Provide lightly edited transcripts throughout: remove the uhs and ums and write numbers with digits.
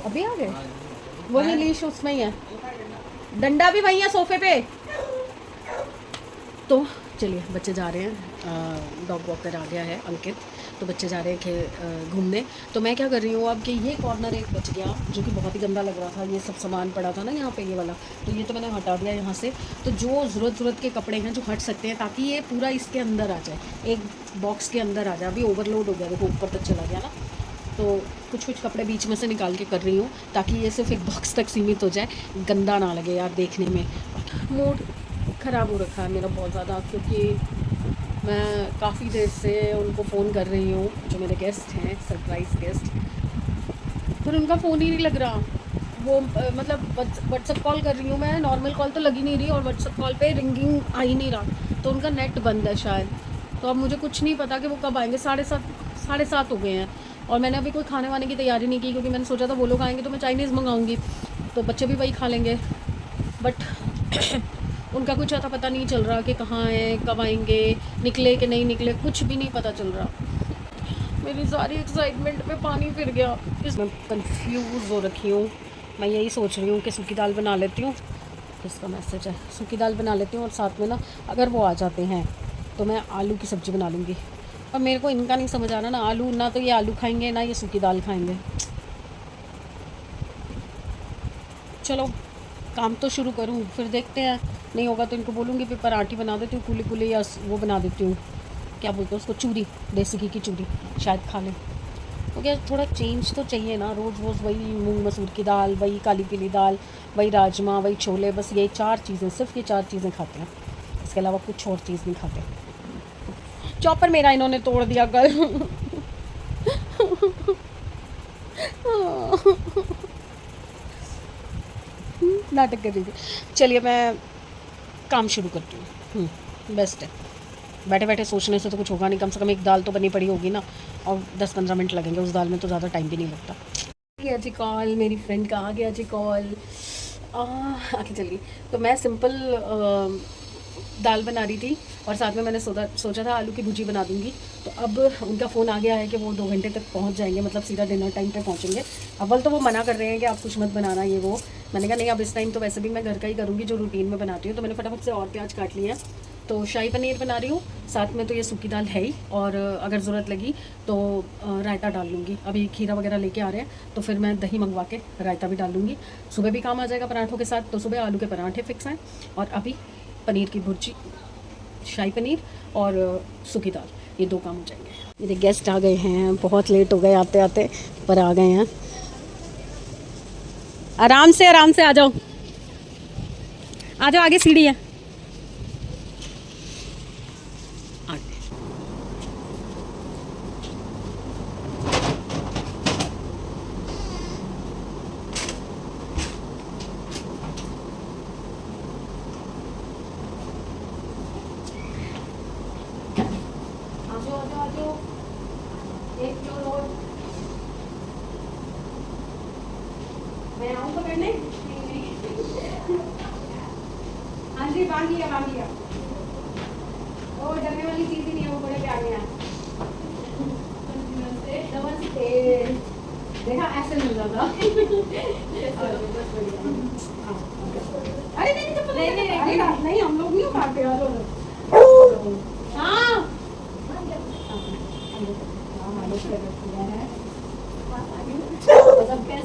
अभी आ गए? वही लीश उसमें ही है, डंडा भी वही है सोफे पे। तो चलिए बच्चे जा रहे हैं, डॉग वॉकर आ गया है अंकित, तो बच्चे जा रहे हैं घूमने। तो मैं क्या कर रही हूँ अब कि ये कॉर्नर एक बच गया जो कि बहुत ही गंदा लग रहा था, ये सब सामान पड़ा था ना यहाँ पे ये वाला, तो ये तो मैंने हटा दिया यहाँ से। तो जो ज़रूरत के कपड़े हैं जो हट सकते हैं ताकि ये पूरा इसके अंदर आ जाए, एक बॉक्स के अंदर आ जाए। अभी ओवरलोड हो गया, देखो ऊपर तक चला गया ना, तो कुछ कपड़े बीच में से निकाल के कर रही हूँ ताकि ये सिर्फ एक बॉक्स तक सीमित हो जाए, गंदा ना लगे यार देखने में। मूड ख़राब हो रखा है मेरा बहुत ज़्यादा, क्योंकि मैं काफ़ी देर से उनको फ़ोन कर रही हूँ, जो मेरे गेस्ट हैं सरप्राइज़ गेस्ट, पर उनका फ़ोन ही नहीं लग रहा। वो मतलब व्हाट्सअप कॉल कर रही हूँ मैं, नॉर्मल कॉल तो लग ही नहीं रही, और व्हाट्सअप कॉल पे रिंगिंग आ ही नहीं रहा, तो उनका नेट बंद है शायद। तो अब मुझे कुछ नहीं पता कि वो कब आएंगे। 7:30 हो गए हैं, और मैंने अभी कोई खाने वाने की तैयारी नहीं की, क्योंकि मैंने सोचा था वो लोग आएंगे तो मैं चाइनीज़ मंगाऊंगी, तो बच्चे भी वही खा लेंगे। बट उनका कुछ अता पता नहीं चल रहा कि कहाँ हैं, कब आएंगे, निकले कि नहीं निकले, कुछ भी नहीं पता चल रहा। मेरी सारी एक्साइटमेंट में पानी फिर गया, इसमें कंफ्यूज हो रखी हूँ। मैं यही सोच रही हूँ कि सूखी दाल बना लेती हूँ, इसका मैसेज है, सूखी दाल बना लेती हूँ, और साथ में ना अगर वो आ जाते हैं तो मैं आलू की सब्ज़ी बना लूँगी। और मेरे को इनका नहीं समझ आ रहा ना, आलू ना तो ये आलू खाएंगे ना ये सूखी दाल खाएंगे। चलो काम तो शुरू करूँ, फिर देखते हैं, नहीं होगा तो इनको बोलूँगी फिर पराठी बना देती हूँ कुली कुली, या वो बना देती हूँ, क्या बोलते हैं उसको, चूरी, देसी घी की चूरी, शायद खा लें। तो क्या थोड़ा चेंज तो चाहिए ना, रोज़ रोज़ वही मूंग मसूर की दाल, वही काली पीली दाल, वही राजमा, वही छोले, बस ये 4 चीज़ें, सिर्फ ये 4 चीज़ें खाते हैं, इसके अलावा कुछ और चीज़ नहीं खाते। चॉपर मेरा इन्होंने तोड़ दिया कल। नाटक कर रही थी। चलिए मैं काम शुरू करती हूँ, बेस्ट है, बैठे बैठे सोचने से तो कुछ होगा नहीं, कम से कम एक दाल तो बनी पड़ी होगी ना, और 10-15 मिनट लगेंगे उस दाल में, तो ज़्यादा टाइम भी नहीं लगता। आ गया जी कॉल, मेरी फ्रेंड का आ गया जी कॉल, आके चलिए। तो मैं सिंपल दाल बना रही थी, और साथ में मैंने सोचा था आलू की भुजी बना दूंगी। तो अब उनका फ़ोन आ गया है कि वो 2 घंटे तक पहुंच जाएंगे, मतलब सीधा डिनर टाइम पे पहुंचेंगे। अव्वल तो वो मना कर रहे हैं कि आप कुछ मत बनाना ये वो, मैंने कहा नहीं अब इस टाइम तो वैसे भी मैं घर का ही करूँगी जो रूटीन में बनाती हूँ। तो मैंने फटाफट से और प्याज काट लिए हैं, तो शाही पनीर बना रही हूँ, साथ में तो ये सूखी दाल है ही, और अगर ज़रूरत लगी तो रायता डाल लूँगी। अभी खीरा वगैरह लेके आ रहे हैं, तो फिर मैं दही मंगवा के रायता भी डाल लूँगी, सुबह भी काम आ जाएगा पराठों के साथ। तो सुबह आलू के पराठे फिक्स हैं, और अभी पनीर की भुर्जी, शाही पनीर और सूखी दाल, ये 2 काम हो जाएंगे। मेरे गेस्ट आ गए हैं, बहुत लेट हो गए आते आते, पर आ गए हैं। आराम से आ जाओ, आगे सीढ़ी है। मैं आऊँ पकड़ने? हाँ जी, बांध लिया। वो डरने वाली चीज़ ही नहीं है, वो बड़े प्यारे हैं। नमस्ते। देखा ऐसे मिल जाता। अरे नहीं हम लोग नहीं उठाते यार। हाँ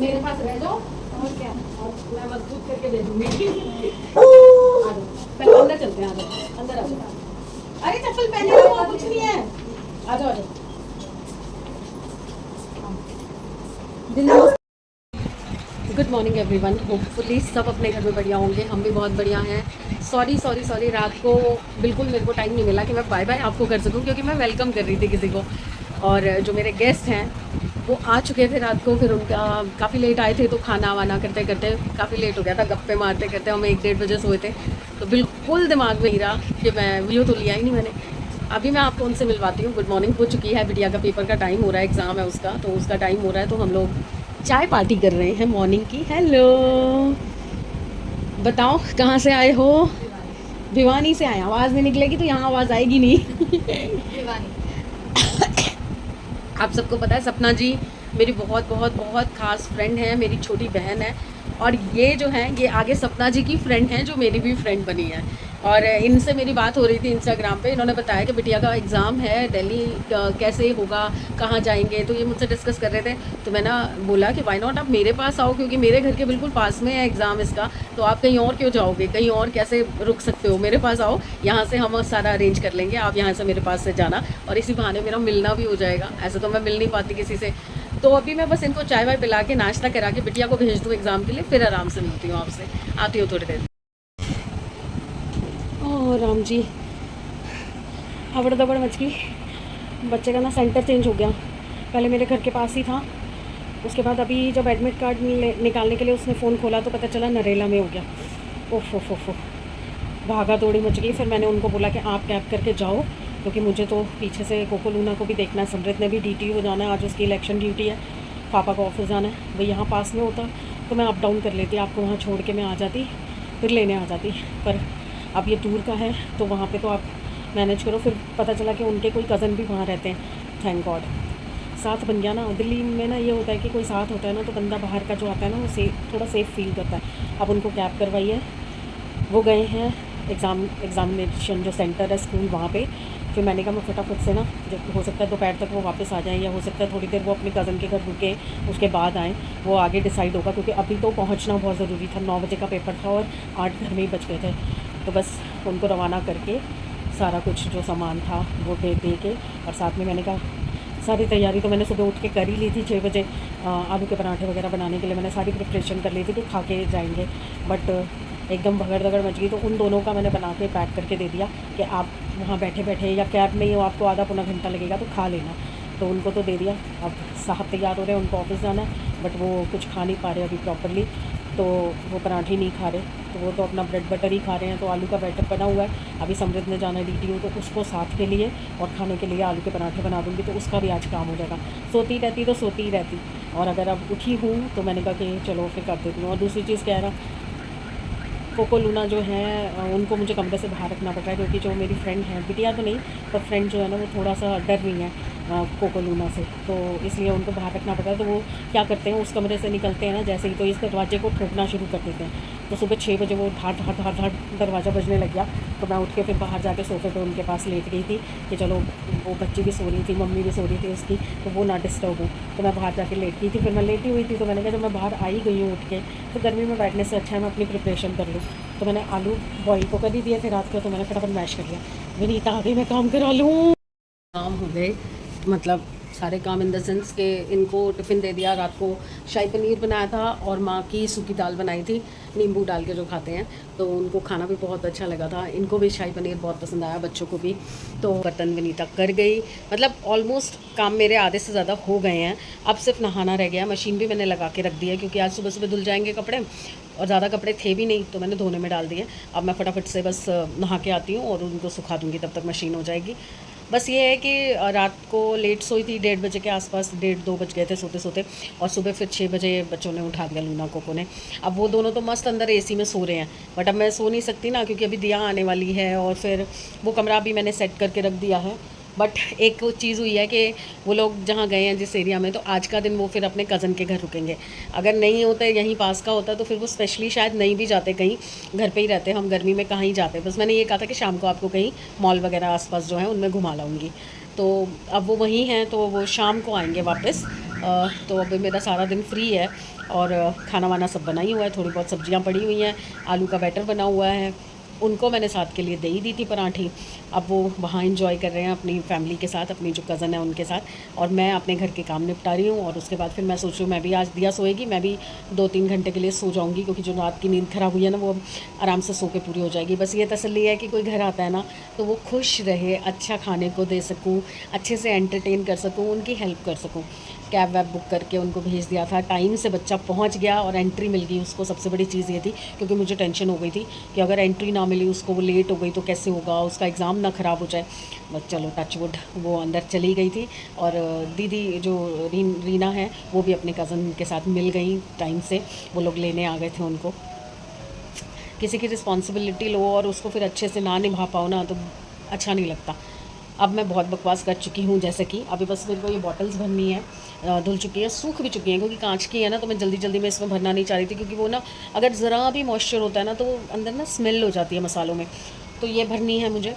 मेरे पास रह जाओ, और क्या, मैं मजबूत करके दे दूंगी। पहले अंदर चलते हैं, अंदर आ जाओ। अरे चप्पल पहने हो, कुछ नहीं है, आ जाओ। गुड मॉर्निंग एवरीवन, होपफुली सब अपने घर में बढ़िया होंगे, हम भी बहुत बढ़िया हैं। सॉरी रात को बिल्कुल मेरे को टाइम नहीं मिला कि मैं बाय बाय आपको कर सकूं, क्योंकि मैं वेलकम कर रही थी किसी को, और जो मेरे गेस्ट हैं वो आ चुके थे रात को, फिर उनका काफ़ी लेट आए थे, तो खाना वाना करते करते काफ़ी लेट हो गया था, गप्पे मारते करते हम 1-1:30 बजे सोए थे। तो बिल्कुल दिमाग में ही रहा कि मैं वीडियो तो लिया ही नहीं मैंने। अभी मैं आपको उनसे मिलवाती हूँ। गुड मॉर्निंग हो चुकी है, बिटिया का पेपर का टाइम हो रहा है, एग्ज़ाम है उसका, तो उसका टाइम हो रहा है, तो हम लोग चाय पार्टी कर रहे हैं मॉर्निंग की। हेलो, बताओ कहाँ से आए हो? भिवानी से आए, आवाज़ नहीं निकलेगी तो यहाँ आवाज़ आएगी नहीं। आप सबको पता है सपना जी मेरी बहुत बहुत बहुत ख़ास फ्रेंड है, मेरी छोटी बहन है। और ये जो हैं ये आगे सपना जी की फ्रेंड हैं, जो मेरी भी फ्रेंड बनी है। और इनसे मेरी बात हो रही थी इंस्टाग्राम पे। इन्होंने बताया कि बिटिया का एग्ज़ाम है दिल्ली, कैसे होगा, कहाँ जाएंगे, तो ये मुझसे डिस्कस कर रहे थे। तो मैंने बोला कि वाई नॉट आप मेरे पास आओ, क्योंकि मेरे घर के बिल्कुल पास में है एग्ज़ाम इसका। तो आप कहीं और क्यों जाओगे, कहीं और कैसे रुक सकते हो, मेरे पास आओ, यहाँ से हम सारा अरेंज कर लेंगे, आप यहाँ से मेरे पास से जाना, और इसी बहाने मेरा मिलना भी हो जाएगा। ऐसे तो मैं मिल नहीं पाती किसी से। तो अभी मैं बस इनको चाय वाय पिला के नाश्ता करा के बिटिया को भेज दूँ एग्ज़ाम के लिए, फिर आराम से मिलती हूँ आपसे। आती हूँ थोड़ी देर। ओह राम जी, हबड़ दबड़ मच गई। बच्चे का ना सेंटर चेंज हो गया। पहले मेरे घर के पास ही था, उसके बाद अभी जब एडमिट कार्ड निकालने के लिए उसने फ़ोन खोला तो पता चला नरेला में हो गया। ओफ ओफ ओफ, भागा दौड़ी मच गई। फिर मैंने उनको बोला कि आप कैब करके जाओ, क्योंकि मुझे तो पीछे से कोको लूना को भी देखना है, समृत ने भी DTU जाना है, आज उसकी इलेक्शन ड्यूटी है, पापा को ऑफिस जाना है। भाई यहाँ पास में होता तो मैं अप डाउन कर लेती, आपको वहाँ छोड़ के मैं आ जाती, फिर लेने आ जाती। पर अब ये दूर का है तो वहाँ पे तो आप मैनेज करो। फिर पता चला कि उनके कोई कज़न भी वहाँ रहते हैं, थैंक गॉड साथ बन गया ना। दिल्ली में ना ये होता है कि कोई साथ होता है ना तो बंदा बाहर का जो आता है ना वो थोड़ा सेफ़ फील करता है। अब उनको कैब करवाई है, वो गए हैं एग्ज़ामिनेशन जो सेंटर है स्कूल वहाँ पे। फिर मैंने कहा मैं फटाफट से ना, जब हो सकता है दोपहर तक वो वापस आ जाएँ, या हो सकता है थोड़ी देर वो अपने कज़न के घर रुके उसके बाद आएँ, वो आगे डिसाइड होगा। क्योंकि अभी तो पहुँचना बहुत ज़रूरी था, 9 बजे का पेपर था और 8 घर में ही बच गए थे। तो बस उनको रवाना करके सारा कुछ जो सामान था वो दे के, और साथ में मैंने कहा सारी तैयारी तो मैंने सुबह उठ के कर ही ली थी 6 बजे। आलू के पराठे वगैरह बनाने के लिए मैंने सारी प्रिपरेशन कर ली थी कि खा के जाएंगे। बट एकदम भगड़ दगड़ मच गई, तो उन दोनों का मैंने बना के पैक करके दे दिया कि आप वहाँ बैठे बैठे या कैब में ही हो, आपको आधा पौना घंटा लगेगा तो खा लेना। तो उनको तो दे दिया। अब साहब तैयार हो रहे हैं, उनको ऑफिस जाना है, बट वो कुछ खा नहीं पा रहे अभी प्रॉपरली, तो वो पराठे नहीं खा रहे, तो वो तो अपना ब्रेड बटर ही खा रहे हैं। तो आलू का बैटर बना हुआ है, अभी समृद्ध ने जाना है DTU, तो उसको साथ के लिए और खाने के लिए आलू के पराठे बना दूँगी, तो उसका भी आज काम हो जाएगा। सोती रहती तो सोती ही रहती, और अगर अब उठी हूँ तो मैंने कहा कि चलो फिर कर देती हूँ। और दूसरी चीज़ क्या है ना, कोको लूना जो है उनको मुझे कमरे से बाहर रखना पड़ रहा है, क्योंकि जो मेरी फ्रेंड है, बिटिया तो नहीं पर फ्रेंड जो है ना वो थोड़ा सा डर रही है कोको लूना से, तो इसलिए उनको बाहर रखना पड़ रहा है। तो वो क्या करते हैं, उस कमरे से निकलते हैं ना जैसे ही, तो इस दरवाजे को ठोकना शुरू कर देते हैं। तो सुबह 6 बजे वो धाड़ धाड़ धाड़ धाड़ दरवाज़ा बजने लग गया। तो मैं उठ के फिर बाहर जाके सोफे पे उनके पास लेट गई थी कि चलो, वो बच्ची भी सो रही थी, मम्मी भी सो रही थी उसकी, तो वो ना डिस्टर्ब हो। तो मैं बाहर जाके लेट गई थी। फिर मैं लेटी हुई थी, तो मैंने कहा जब मैं बाहर आई गई हूँ उठ के, तो गर्मी में बैठने से अच्छा है मैं अपनी प्रिपरेशन कर लूँ। तो मैंने आलू बॉईल को कर ही दिए थे रात को, तो मैंने फटाफट मैश कर लिया। विनीता आ गई, मैं काम करा लूँ। काम हो गए, मतलब सारे काम इन द सेंस के इनको टिफ़िन दे दिया। रात को शाही पनीर बनाया था और माँ की सूखी दाल बनाई थी, नींबू डाल के जो खाते हैं, तो उनको खाना भी बहुत अच्छा लगा था। इनको भी शाही पनीर बहुत पसंद आया, बच्चों को भी। तो बर्तन विनीता कर गई, मतलब ऑलमोस्ट काम मेरे आधे से ज़्यादा हो गए हैं। अब सिर्फ नहाना रह गया। मशीन भी मैंने लगा के रख दी है, क्योंकि आज सुबह सुबह धुल जाएंगे कपड़े, और ज़्यादा कपड़े थे भी नहीं तो मैंने धोने में डाल दिए। अब मैं फटाफट से बस नहा के आती हूँ और उनको सुखा दूँगी, तब तक मशीन हो जाएगी। बस ये है कि रात को लेट सोई थी, 1:30 बजे के आसपास, 1:30-2 बज गए थे सोते सोते, और सुबह फिर 6 बजे बच्चों ने उठा दिया, लूना कोको ने। अब वो दोनों तो मस्त अंदर AC में सो रहे हैं, बट अब मैं सो नहीं सकती ना, क्योंकि अभी दिया आने वाली है, और फिर वो कमरा भी मैंने सेट करके रख दिया है। बट एक चीज़ हुई है कि वो लोग जहाँ गए हैं जिस एरिया में, तो आज का दिन वो फिर अपने कज़न के घर रुकेंगे। अगर नहीं होता, यहीं पास का होता, तो फिर वो स्पेशली शायद नहीं भी जाते कहीं, घर पे ही रहते। हम गर्मी में कहाँ ही जाते। बस मैंने ये कहा था कि शाम को आपको कहीं मॉल वगैरह आसपास जो है उनमें घुमा लाऊंगी। तो अब वो वहीं हैं, तो वो शाम को आएंगे वापस। तो अभी मेरा सारा दिन फ्री है, और खाना वाना सब बना ही हुआ है, थोड़ी बहुत सब्जियां पड़ी हुई हैं, आलू का बैटर बना हुआ है। उनको मैंने साथ के लिए दे ही दी थी पराठी। अब वो वहाँ एंजॉय कर रहे हैं अपनी फैमिली के साथ, अपनी जो कज़न है उनके साथ, और मैं अपने घर के काम निपटा रही हूँ। और उसके बाद फिर मैं सोच रही हूँ, मैं भी आज दिया सोएगी, मैं भी 2-3 घंटे के लिए सो जाऊँगी, क्योंकि जो रात की नींद ख़राब हुई है ना, वो आराम से सो के पूरी हो जाएगी। बस ये तसल्ली है कि कोई घर आता है ना तो वो खुश रहे, अच्छा खाने को दे सकूँ, अच्छे से एंटरटेन कर सकूँ, उनकी हेल्प कर सकूँ। कैब वैब बुक करके उनको भेज दिया था, टाइम से बच्चा पहुंच गया और एंट्री मिल गई उसको। सबसे बड़ी चीज़ ये थी, क्योंकि मुझे टेंशन हो गई थी कि अगर एंट्री ना मिली उसको, वो लेट हो गई तो कैसे होगा, उसका एग्ज़ाम ना ख़राब हो जाए। बस चलो टचवुड, वो अंदर चली गई थी। और दीदी जो रीना है वो भी अपने कज़न के साथ मिल गई टाइम से, वो लोग लेने आ गए थे उनको। किसी की रिस्पॉन्सिबिलिटी लो और उसको फिर अच्छे से ना निभा पाओ ना, तो अच्छा नहीं लगता। अब मैं बहुत बकवास कर चुकी हूँ, जैसे कि अभी बस मेरे को ये बॉटल्स भरनी है, धुल चुकी है, सूख भी चुकी हैं, क्योंकि कांच की है ना, तो मैं जल्दी जल्दी में इसमें भरना नहीं चाह रही थी, क्योंकि वो ना अगर ज़रा भी मॉइस्चर होता है ना तो वो अंदर ना स्मेल हो जाती है मसालों में। तो ये भरनी है मुझे,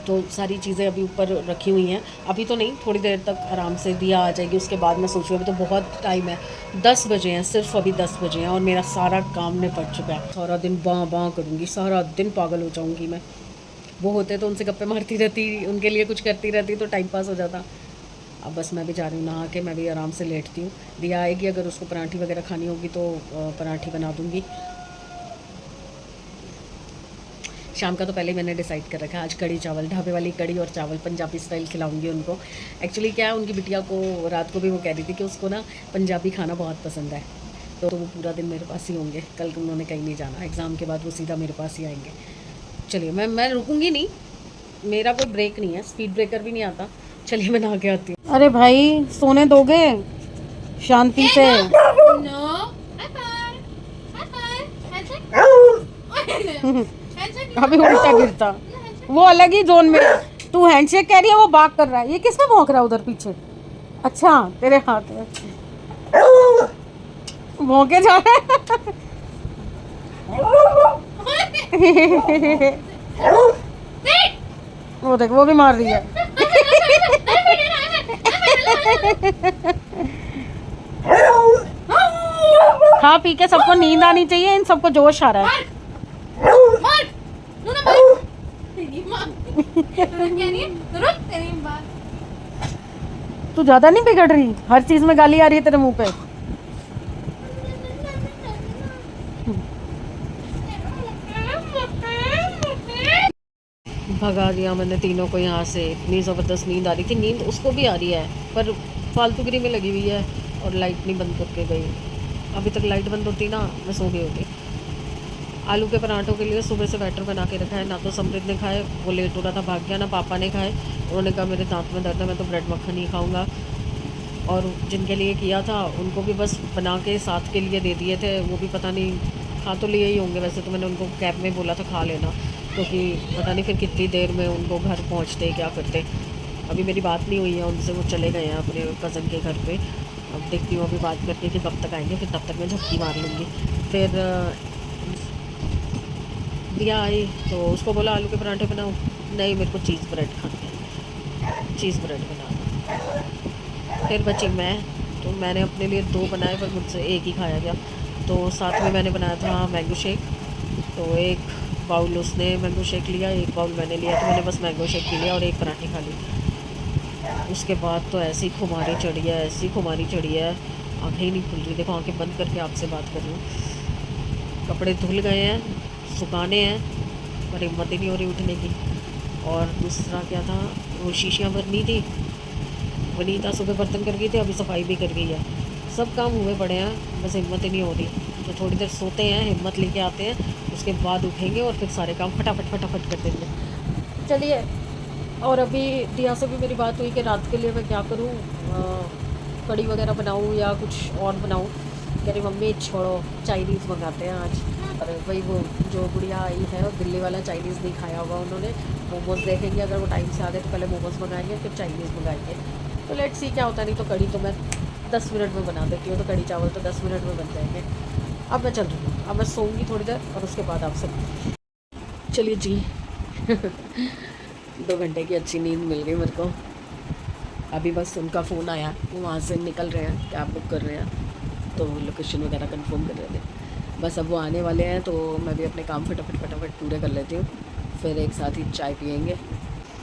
तो सारी चीज़ें अभी ऊपर रखी हुई हैं। अभी तो नहीं, थोड़ी देर तक आराम से दिया आ जाएगी, उसके बाद मैं सोचूँ। अभी तो बहुत टाइम है, 10 बजे हैं, सिर्फ अभी 10 बजे हैं और मेरा सारा काम निपट चुका है। सारा दिन बाँ बाँ करूँगी, सारा दिन पागल हो जाऊँगी मैं। वो होते तो उनसे गप्पे मारती रहती, उनके लिए कुछ करती रहती, तो टाइम पास हो जाता। अब बस मैं भी जा रही हूँ नहा के, मैं भी आराम से लेटती हूँ। दिया आएगी, अगर उसको पराठी वगैरह खानी होगी तो पराठी बना दूँगी। शाम का तो पहले ही मैंने डिसाइड कर रखा है, आज कड़ी चावल, ढाबे वाली कड़ी और चावल पंजाबी स्टाइल खिलाऊंगी उनको। एक्चुअली क्या है, उनकी बिटिया को रात को भी वो कह रही थी कि उसको ना पंजाबी खाना बहुत पसंद है, तो वो पूरा दिन मेरे पास ही होंगे। कल उन्होंने कहीं नहीं जाना, एग्ज़ाम के बाद वो सीधा मेरे पास ही आएंगे। चलिए, मैं रुकूंगी नहीं, मेरा कोई ब्रेक नहीं है, स्पीड ब्रेकर भी नहीं आता। चलिए मैं नहा के आती हूँ। अरे भाई, सोने दोगे शांति से? अभी उल्टा गिरता, वो अलग ही जोन में है। तू हैंडशेक कह रही है, वो बात कर रहा है। ये किसमें भौंक रहा है उधर पीछे? अच्छा, तेरे हाथ में भौंके जा रहा है। वो देख, वो भी मार रही है। खा पी के सबको नींद आनी चाहिए, इन सबको जोश आ रहा है। तू ज्यादा नहीं बिगड़ रही? हर चीज में गाली आ रही है तेरे मुंह पे। भगा दिया मैंने तीनों को यहाँ से। इतनी ज़बरदस्त नींद आ रही थी, नींद उसको भी आ रही है पर फालतूगिरी में लगी हुई है, और लाइट नहीं बंद करके गई। अभी तक लाइट बंद होती ना, मैं सो गई होती। आलू के पराठों के लिए सुबह से बैटर बना के रखा है, ना तो समृद्ध ने खाए, वो लेट हो रहा था भाग गया, ना पापा ने खाए। उन्होंने कहा मेरे दांत में दर्द है, मैं तो ब्रेड मक्खन ही खाऊंगा। और जिनके लिए किया था उनको भी बस बना के साथ के लिए दे दिए थे, वो भी पता नहीं खा तो लिए ही होंगे। वैसे तो मैंने उनको कैब में बोला था खा लेना, क्योंकि पता नहीं फिर कितनी देर में उनको घर पहुँचते क्या करते। अभी मेरी बात नहीं हुई है उनसे, वो चले गए हैं अपने कज़न के घर पे। अब देखती हूँ अभी बात करके कि कब तक आएंगे, फिर तब तक मैं झपकी मार लूँगी। फिर दिया आई तो उसको बोला आलू के पराठे बनाओ, नहीं मेरे को चीज़ ब्रेड खाना है, चीज़ ब्रेड बना। फिर बची मैं, तो मैंने अपने लिए 2 बनाए, पर मुझसे एक ही खाया गया। तो साथ में मैंने बनाया था मैंगो शेक, तो 1 बाउल उसने मैंगो शेक लिया, 1 बाउल मैंने लिया, तो मैंने बस मैंगो शेक पी लिया और 1 पराठी खा ली। उसके बाद तो ऐसी खुमारी चढ़ी है, ऐसी खुमारी चढ़ी है, आँखें ही नहीं खुल रही। देखो आँखें बंद करके आपसे बात कर रही हूँ। कपड़े धुल गए हैं, सुखाने हैं, पर हिम्मत ही नहीं हो रही उठने की। और दूसरा क्या था, वो शीशियाँ भरनी थी, वनीता सुबह बर्तन कर गई थी, अभी सफाई भी कर गई है। सब काम हुए पड़े हैं, बस हिम्मत ही नहीं हो रही। तो थोड़ी देर सोते हैं, हिम्मत लेके आते हैं, उसके बाद उठेंगे और फिर सारे काम फटाफट फटाफट कर देंगे। चलिए, और अभी दिया से भी मेरी बात हुई कि रात के लिए मैं क्या करूँ, कड़ी वगैरह बनाऊँ या कुछ और बनाऊँ। कह रही मम्मी छोड़ो, चाइनीज़ मंगाते हैं आज। और वही वो जो गुड़िया आई है, दिल्ली वाला चाइनीज़ नहीं खाया होगा उन्होंने। मोमोज़ देखेंगे, अगर वो टाइम से आ गए तो पहले मोमोज़ मंगाएंगे, फिर चाइनीज़ मंगाएंगे। तो लेट्स सी क्या होता है। नहीं तो कड़ी तो मैं 10 मिनट में बना देती हूँ, तो कड़ी चावल तो 10 मिनट में बन जाएंगे। अब मैं चल रही हूँ, अब मैं सोऊंगी थोड़ी देर और उसके बाद आपसे। चलिए जी 2 घंटे की अच्छी नींद मिल गई मेरे को। अभी बस उनका फ़ोन आया, वो वहाँ से निकल रहे हैं, कैब बुक कर रहे हैं, तो लोकेशन वगैरह कंफर्म कर रहे थे। बस अब वो आने वाले हैं, तो मैं भी अपने काम फटाफट पूरे कर लेती हूँ, फिर एक साथ ही चाय पियेंगे।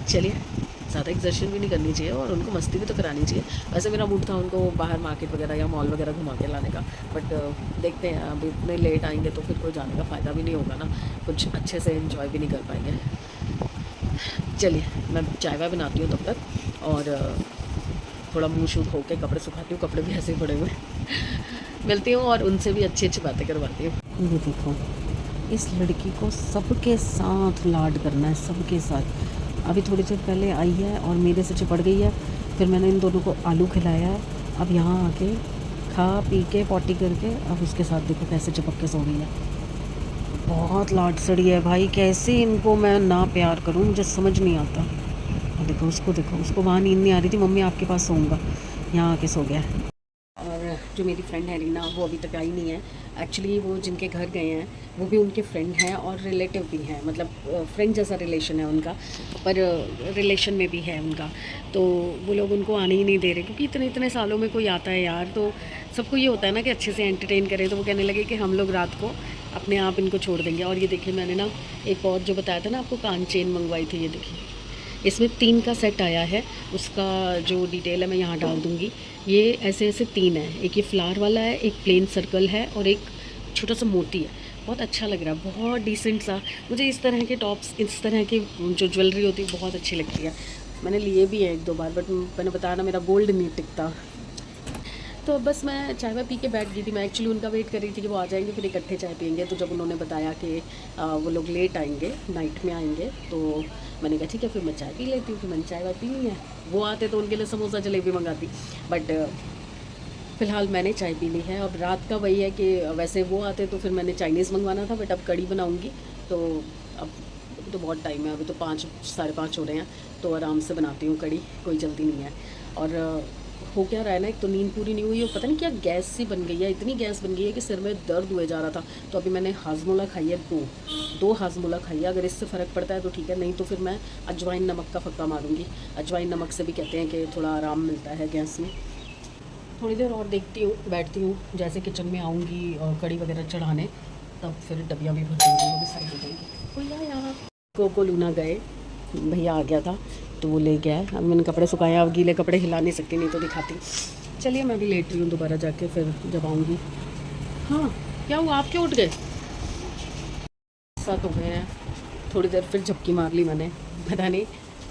चलिए, ज़्यादा एक्सर्शन भी नहीं करनी चाहिए और उनको मस्ती भी तो करानी चाहिए। वैसे मेरा मूड था उनको बाहर मार्केट वगैरह या मॉल वगैरह घुमा के लाने का, बट देखते हैं, अभी इतने लेट आएंगे तो फिर कोई जाने का फ़ायदा भी नहीं होगा ना, कुछ अच्छे से एंजॉय भी नहीं कर पाएंगे। चलिए, मैं चाय वाय बनाती हूँ तब तक, और थोड़ा मुँह शूट होकर कपड़े सुखाती हूँ, कपड़े भी ऐसे ही पड़े हुए मिलती हूँ और उनसे भी अच्छी अच्छी बातें करवाती हूँ। ये देखो, इस लड़की को सबके साथ लाड करना है, सबके साथ। अभी थोड़ी देर पहले आई है और मेरे से चिपट गई है, फिर मैंने इन दोनों को आलू खिलाया है, अब यहाँ आके खा पी के पॉटी करके अब उसके साथ देखो कैसे चिपक के सो गई है। बहुत लाड सड़ी है भाई, कैसे इनको मैं ना प्यार करूँ, मुझे समझ नहीं आता। और देखो उसको वहाँ नींद नहीं आ रही थी, मम्मी आपके पास सोऊंगा, यहाँ आके सो गया। और जो मेरी फ्रेंड है रीना, वो अभी तक आई नहीं है। एक्चुअली वो जिनके घर गए हैं वो भी उनके फ्रेंड हैं और रिलेटिव भी हैं, मतलब फ्रेंड जैसा रिलेशन है उनका, पर रिलेशन में भी है उनका। तो वो लोग उनको आने ही नहीं दे रहे, क्योंकि इतने इतने सालों में कोई आता है यार, तो सबको ये होता है ना कि अच्छे से एंटरटेन करें। तो वो कहने लगे कि हम लोग रात को अपने आप इनको छोड़ देंगे। और ये देखिए, मैंने ना एक और जो बताया था ना आपको, कान चेन मंगवाई थी, ये देखिए इसमें 3 का सेट आया है। उसका जो डिटेल है मैं यहाँ डाल दूँगी। ये ऐसे ऐसे 3 है, एक ये फ्लावर वाला है, एक प्लेन सर्कल है और एक छोटा सा मोती है। बहुत अच्छा लग रहा है, बहुत डिसेंट सा। मुझे इस तरह के टॉप्स, इस तरह की जो ज्वेलरी होती है बहुत अच्छी लगती है। मैंने लिए भी हैं 1-2 बार, बट मैंने बताया ना मेरा गोल्ड नहीं टिकता। तो अब बस मैं चाय वाय पी के बैठ गई थी। मैं एक्चुअली उनका वेट कर रही थी कि वो आ जाएंगे फिर इकट्ठे चाय पियेंगे। तो जब उन्होंने बताया कि वो लोग लेट आएंगे, नाइट में आएंगे, तो मैंने कहा ठीक है फिर मैं चाय पी लेती हूँ। फिर मैंने चाय वाय पी ली है। वो आते तो उनके लिए समोसा जलेबी मंगाती, बट फ़िलहाल मैंने चाय पी ली है। अब रात का वही है कि वैसे वो आते तो फिर मैंने चाइनीज़ मंगवाना था, बट अब कड़ी बनाऊँगी। तो अब अभी तो बहुत टाइम है, अभी तो 5 साढ़े 5 हो रहे हैं, तो आराम से बनाती हूँ कड़ी, कोई जल्दी नहीं है। और हो क्या रहा है ना, एक तो नींद पूरी नहीं हुई और पता नहीं क्या गैस सी बन गई है, इतनी गैस बन गई है कि सिर में दर्द हुए जा रहा था। तो अभी मैंने हाजमोला खाई है, दो हाजमोला खाई है। अगर इससे फ़र्क पड़ता है तो ठीक है, नहीं तो फिर मैं अजवाइन नमक का फक्का मारूंगी। अजवाइन नमक से भी कहते हैं कि थोड़ा आराम मिलता है गैस में। थोड़ी देर और देखती हूँ, बैठती हूँ, जैसे किचन में आऊँगी और कड़ी वगैरह चढ़ाने, तब फिर डबियाँ भी भर दूँगी, वो भी साइड हो जाएंगी। कोई आया यहाँ, कोको लूना गए, भैया आ गया था तो वो ले गया है। अब मैंने कपड़े सुखाए, अब गीले कपड़े हिला नहीं सकती, नहीं तो दिखाती। चलिए मैं भी लेट रही हूँ, दोबारा जाके फिर जब आऊँगी। हाँ, क्या हुआ, आप क्यों उठ गए? साथ हो गए हैं, थोड़ी देर फिर झपकी मार ली मैंने, पता नहीं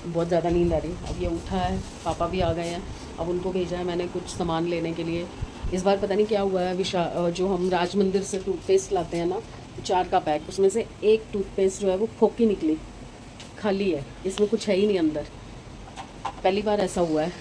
बहुत ज़्यादा नींद आ रही। अब ये उठा है, पापा भी आ गए हैं, अब उनको भेजा है मैंने कुछ सामान लेने के लिए। इस बार पता नहीं क्या हुआ है, जो हम राज मंदिर से टूथपेस्ट लाते हैं ना, 4 का पैक, उसमें से एक टूथपेस्ट जो है वो फोकी निकली, खाली है, इसमें कुछ है ही नहीं अंदर। पहली बार ऐसा हुआ है।